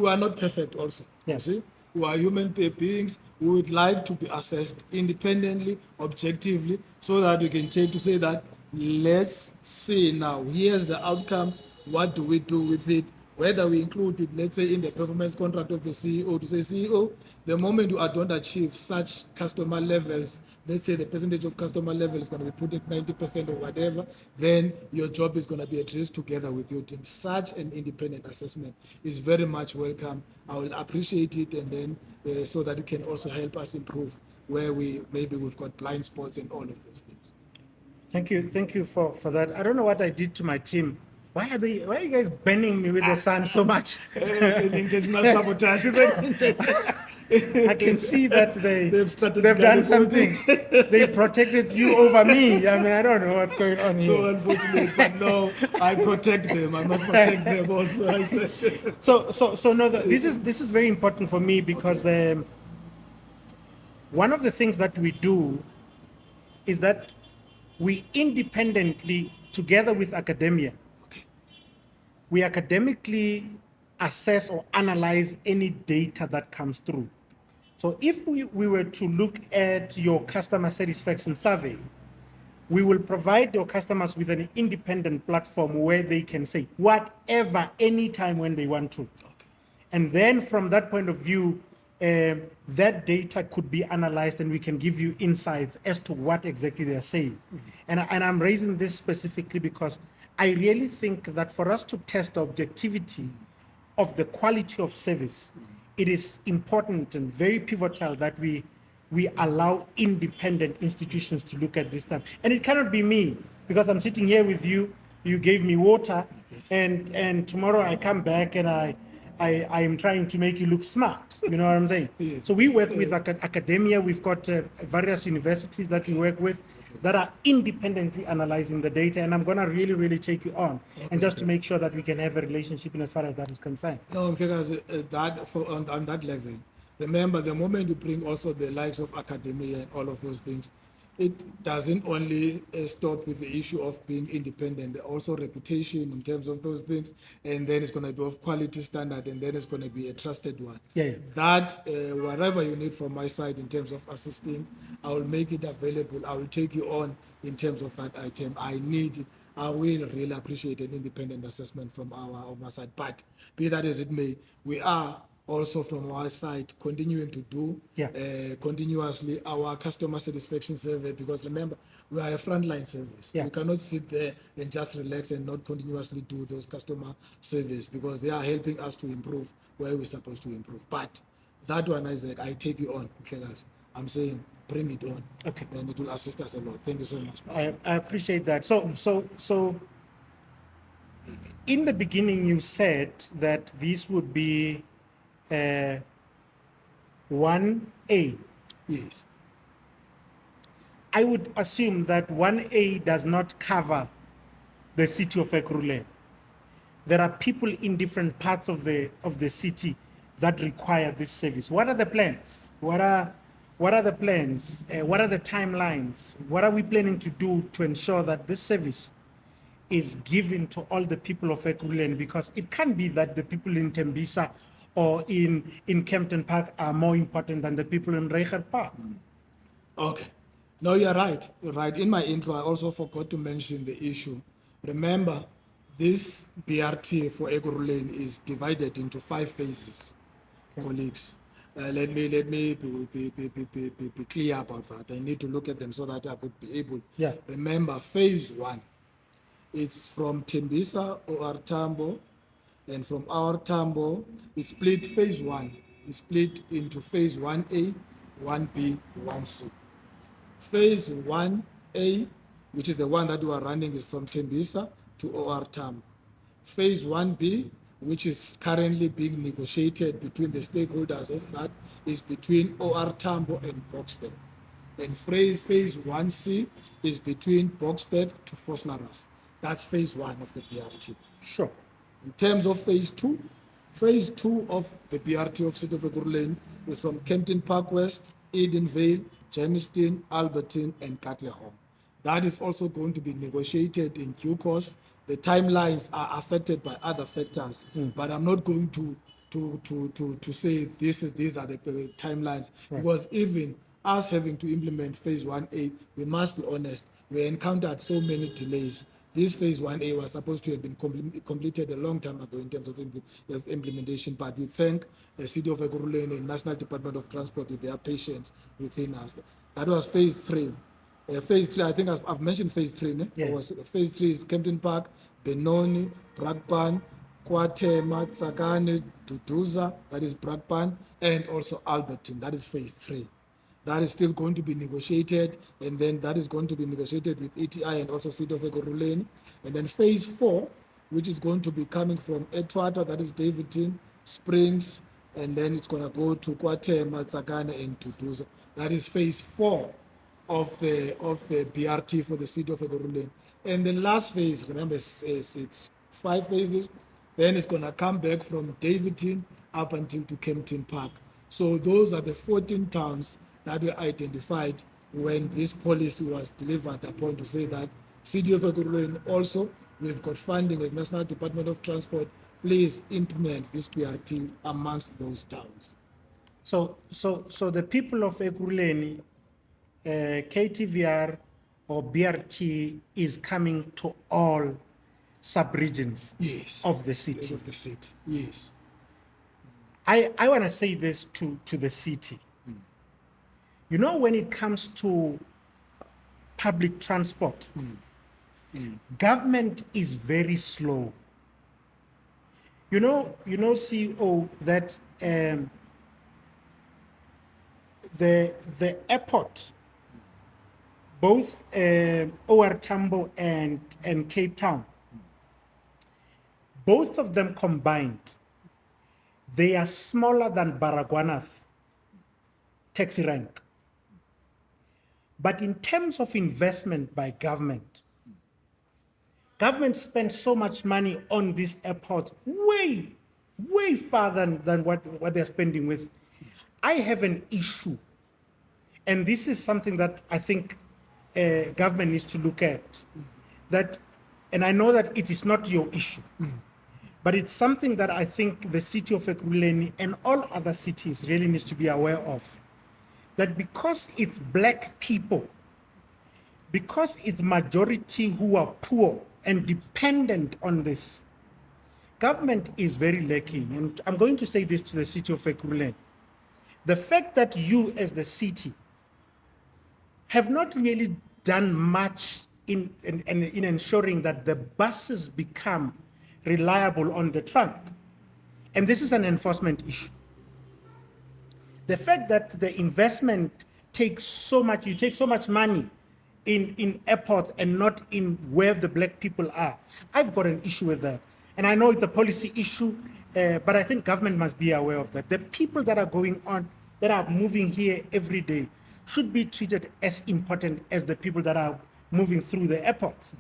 C: are not perfect also.
B: Yes.
C: You see? We are human beings. We would like to be assessed independently, objectively, so that we can take to say that, let's see now, here's the outcome. What do we do with it? Whether we include it, let's say, in the performance contract of the CEO, to say, CEO, the moment you don't achieve such customer levels, let's say the percentage of customer level is going to be put at 90% or whatever, then your job is going to be addressed together with your team. Such an independent assessment is very much welcome. I will appreciate it, and then so that it can also help us improve where we've got blind spots and all of those things.
B: Thank you for that. I don't know what I did to my team. Why are you guys burning me with the sun so much?
C: It's an intentional sabotage, isn't it?
B: I can see that they've done
C: strategically
B: something. They protected you over me. I mean, I don't know what's going on here.
C: So unfortunate, but no, I protect them. I must protect them also. I say.
B: So no, this is very important for me, because one of the things that we do is that we independently, together with academia, we academically assess or analyze any data that comes through. So if we were to look at your customer satisfaction survey, we will provide your customers with an independent platform where they can say whatever, anytime when they want to. And then from that point of view, that data could be analyzed and we can give you insights as to what exactly they're saying. And I'm raising this specifically because I really think that for us to test the objectivity of the quality of service, it is important and very pivotal that we allow independent institutions to look at this stuff. And it cannot be me, because I'm sitting here with you, you gave me water, and tomorrow I come back and I am trying to make you look smart. You know what I'm saying?
C: Yes.
B: So we work with academia. We've got various universities that we work with that are independently analyzing the data. And I'm going to really, really take you on and just to make sure that we can have a relationship in as far as that is concerned.
C: No, because on that level, remember the moment you bring also the likes of academia and all of those things, it doesn't only stop with the issue of being independent, also reputation in terms of those things, and then it's going to be of quality standard, and then it's going to be a trusted one.
B: Yeah.
C: That whatever you need from my side in terms of assisting, I will make it available. I will take you on in terms of that item. I will really appreciate an independent assessment from our side. But be that as it may, we are also from our side continuing to do continuously our customer satisfaction survey, because remember, we are a frontline service. We cannot sit there and just relax and not continuously do those customer surveys, because they are helping us to improve where we're supposed to improve. But that one, Isaac, I take you on, Klegas. I'm saying bring it on.
B: Okay.
C: And it will assist us a lot. Thank you so much.
B: I appreciate that. So in the beginning, you said that this would be 1A.
C: Yes.
B: I would assume that 1A does not cover the city of Ekurhuleni. There are people in different parts of the city that require this service. What are the plans? What are the plans? What are the timelines? What are we planning to do to ensure that this service is given to all the people of Ekurhuleni? Because it can't be that the people in Thembisa or in Kempton Park are more important than the people in Reiger Park.
C: Okay. No, you're right. You're right. In my intro, I also forgot to mention the issue. Remember, this BRT for Ekurhuleni is divided into 5 phases, colleagues. Let me be clear about that. I need to look at them so that I could be able.
B: Yeah.
C: Remember, phase 1, it's from Thembisa or Tambo, and from our Tambo, it's split. Phase 1 is split into phase 1A, 1B, 1C. Phase 1A, which is the one that we are running, is from Thembisa to OR Tambo. Phase 1B, which is currently being negotiated between the stakeholders of that, is between OR Tambo and Boksburg. And phase 1C is between Boksburg to Vosloorus. That's phase 1 of the BRT.
B: Sure.
C: In terms of phase 2 of the BRT of City of Ekurhuleni is from Kempton Park West, Edenvale, Germiston, Alberton, and Katlehong. That is also going to be negotiated in due course. The timelines are affected by other factors, but I'm not going to say these are the timelines, because even us having to implement phase 1A, we must be honest, we encountered so many delays. This phase 1A was supposed to have been completed a long time ago in terms of implementation, but we thank the City of Ekurhuleni and National Department of Transport with their patience within us. That was phase 3. Phase 3, I think I've mentioned phase 3. Ne?
B: Yeah.
C: Phase 3 is Kempton Park, Benoni, Brakpan, Kwatema, Tsakane, Duduza, that is Brakpan, and also Alberton, that is phase 3. That is still going to be negotiated, and then that is going to be negotiated with ETI and also City of Ekurhuleni. And then phase 4, which is going to be coming from Etwata, that is Davidton, Springs, and then it's going to go to Kwatema, Tsakane, and Duduza. That is phase 4 of the BRT for the City of Ekurhuleni. And the last phase, remember, it's 5 phases. Then it's going to come back from Davidton up until to Kempton Park. So those are the 14 towns that were identified when this policy was delivered upon, to say that City of Ekurhuleni also, we've got funding as National Department of Transport, please implement this BRT amongst those towns.
B: So the people of Ekurhuleni, KTVR or BRT is coming to all sub-regions of the city.
C: Yes.
B: I want to say this to the city. You know, when it comes to public transport, government is very slow. You know, CEO, that the airport, both OR Tambo and Cape Town, both of them combined they are smaller than Baragwanath taxi rank. But in terms of investment by government, government spends so much money on these airports, way far than what they're spending with. I have an issue, and this is something that I think government needs to look at. That, and I know that it is not your issue, but it's something that I think the city of Ekurhuleni and all other cities really needs to be aware of. That because it's black people, because it's majority who are poor and dependent on this, government is very lacking. And I'm going to say this to the city of Ekurhuleni. The fact that you as the city have not really done much in ensuring that the buses become reliable on the trunk. And this is an enforcement issue. The fact that the investment takes so much, you take so much money in airports and not in where the black people are. I've got an issue with that. And I know it's a policy issue, but I think government must be aware of that. The people that are going on, that are moving here every day, should be treated as important as the people that are moving through the airports.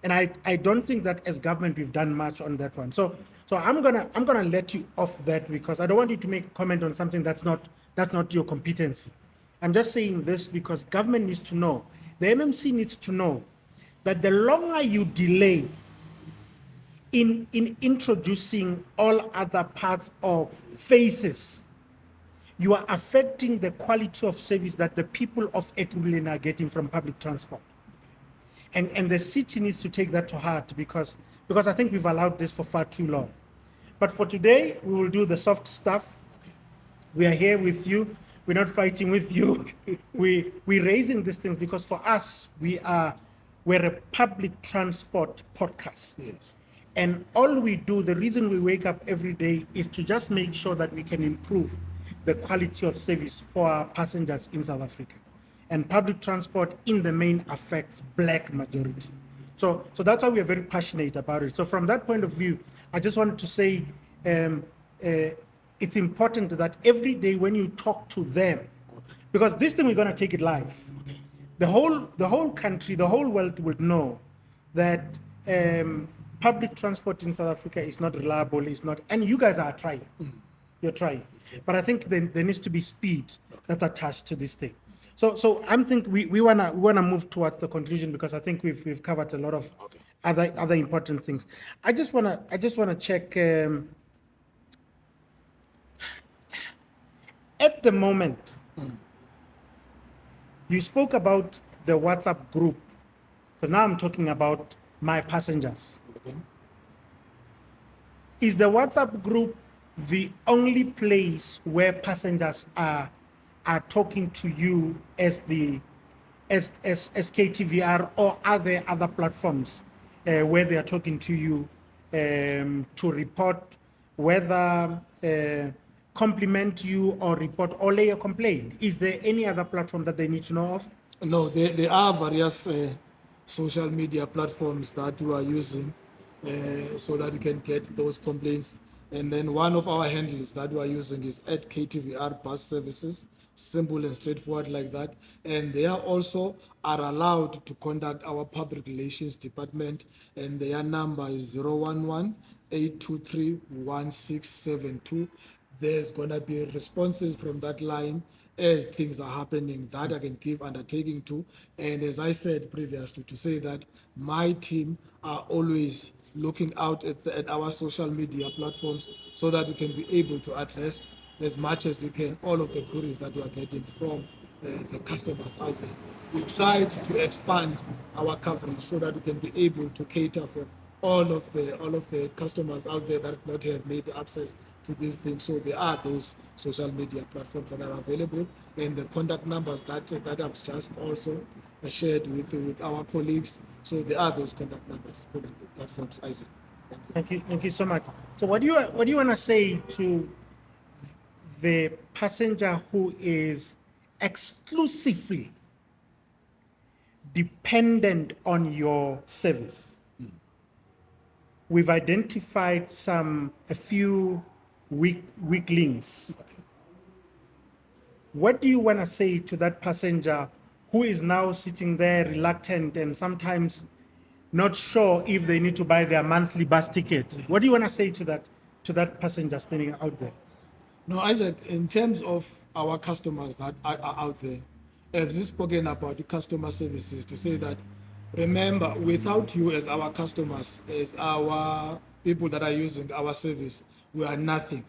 B: And I don't think that as government we've done much on that one. So I'm gonna let you off that, because I don't want you to make a comment on something that's not your competency. I'm just saying this because government needs to know, the MMC needs to know that the longer you delay in introducing all other parts of phases, you are affecting the quality of service that the people of Ekurhuleni are getting from public transport. And the city needs to take that to heart, because I think we've allowed this for far too long. But for today, we will do the soft stuff. We are here with you. We're not fighting with you. We're raising these things because for us, we're a public transport podcast.
C: Yes.
B: And all we do, the reason we wake up every day is to just make sure that we can improve the quality of service for our passengers in South Africa. And public transport in the main affects black majority. So that's why we are very passionate about it. So from that point of view, I just wanted to say it's important that every day when you talk to them, because this thing we're going to take it live, the whole country, the whole world would know that public transport in South Africa is not reliable, is not, and you guys are trying. You're trying. But I think there needs to be speed that's attached to this thing. So I'm think we wanna move towards the conclusion, because I think we've covered a lot of other important things. I just wanna check at the moment. You spoke about the WhatsApp group, because now I'm talking about my passengers.
C: Okay.
B: Is the WhatsApp group the only place where passengers are talking to you as KTVR, or are there other platforms where they are talking to you to report whether compliment you or report or lay a complaint? Is there any other platform that they need to know of?
C: No, there are various social media platforms that we are using so that you can get those complaints. And then one of our handles that we are using is at KTVR Bus Services. Simple and straightforward like that. And they are also allowed to contact our public relations department, and their number is 011-823-1672. There's gonna be responses from that line as things are happening that I can give undertaking to. And as I said previously, to say that my team are always looking out at our social media platforms so that we can be able to address as much as we can all of the queries that we are getting from the customers out there. We tried to expand our coverage so that we can be able to cater for all of the customers out there that not have made access to these things. So there are those social media platforms that are available, and the contact numbers that I've just also shared with our colleagues. So there are those contact numbers, contact platforms, Isaac.
B: Thank you so much. So what do you want to say to the passenger who is exclusively dependent on your service? We've identified a few weak links. What do you want to say to that passenger who is now sitting there reluctant and sometimes not sure if they need to buy their monthly bus ticket? What do you want to say to that passenger standing out there?
C: No, Isaac, in terms of our customers that are out there, I've just spoken about the customer services to say that, remember, without you as our customers, as our people that are using our service, we are nothing.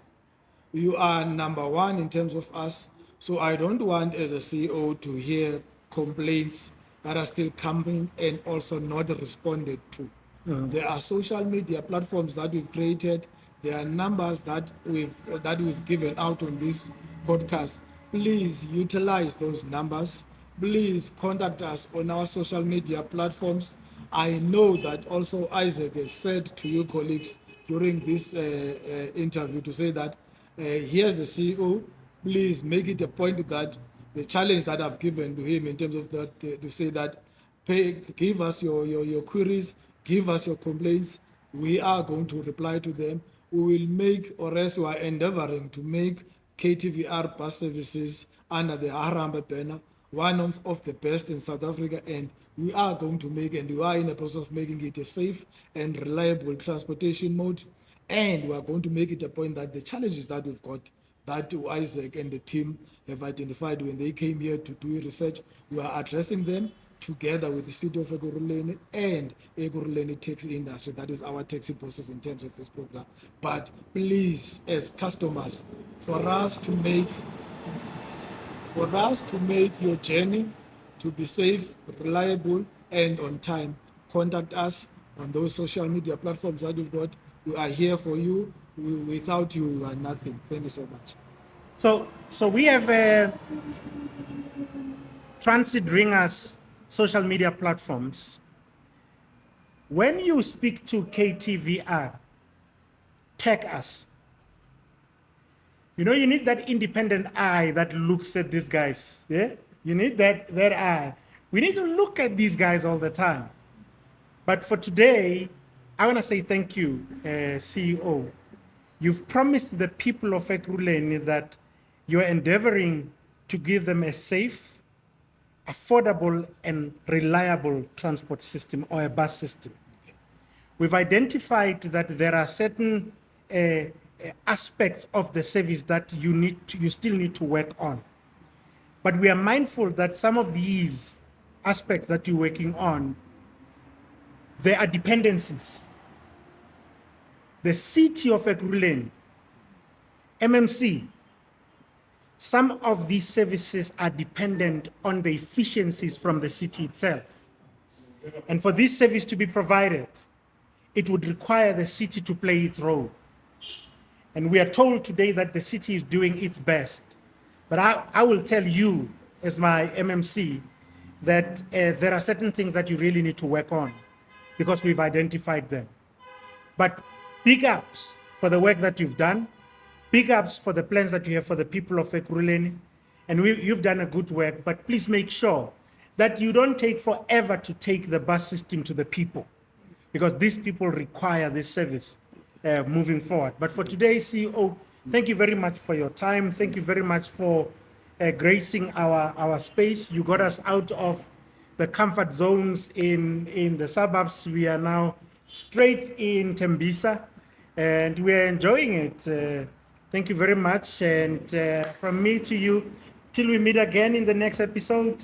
C: You are number one in terms of us. So I don't want, as a CEO, to hear complaints that are still coming and also not responded to. There are social media platforms that we've created. There are numbers that we've given out on this podcast. Please utilize those numbers. Please contact us on our social media platforms. I know that also Isaac has said to you colleagues during this interview to say that here's the CEO. Please make it a point that the challenge that I've given to him in terms of that, to say that give us your queries, give us your complaints. We are going to reply to them. We will make, or else we are endeavoring to make KTVR Bus Services under the Haramba banner one of the best in South Africa, and we are going to make, and we are in the process of making it a safe and reliable transportation mode. And we are going to make it a point that the challenges that we've got, that Isaac and the team have identified when they came here to do research, we are addressing them together with the City of Ekurhuleni and Ekurhuleni taxi industry. That is our taxi bosses in terms of this program. But please, as customers, for us to make your journey to be safe, reliable, and on time, contact us on those social media platforms that we've got. We are here for you. Without you, we are nothing. Thank you so much.
B: So we have transit ringers social media platforms. When you speak to KTVR, tag us. You know, you need that independent eye that looks at these guys. Yeah, you need that eye. We need to look at these guys all the time. But for today, I want to say thank you, CEO. You've promised the people of Ekurhuleni that you're endeavoring to give them a safe, affordable, and reliable transport system, or a bus system. We've identified that there are certain aspects of the service that you still need to work on. But we are mindful that some of these aspects that you're working on, there are dependencies. The City of Ekurhuleni, MMC, some of these services are dependent on the efficiencies from the city itself. And for this service to be provided, it would require the city to play its role. And we are told today that the city is doing its best. But I will tell you, as my MMC, that there are certain things that you really need to work on because we've identified them. But big ups for the work that you've done. Big ups for the plans that you have for the people of Ekurhuleni. And you've done a good work, but please make sure that you don't take forever to take the bus system to the people, because these people require this service moving forward. But for today, CEO, thank you very much for your time. Thank you very much for gracing our space. You got us out of the comfort zones in the suburbs. We are now straight in Thembisa, and we are enjoying it. Thank you very much. And from me to you, till we meet again in the next episode,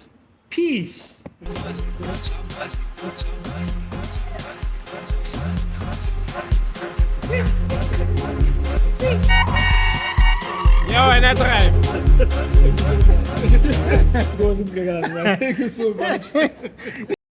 B: peace.
A: Yo, and I drive.
C: Thank you so much.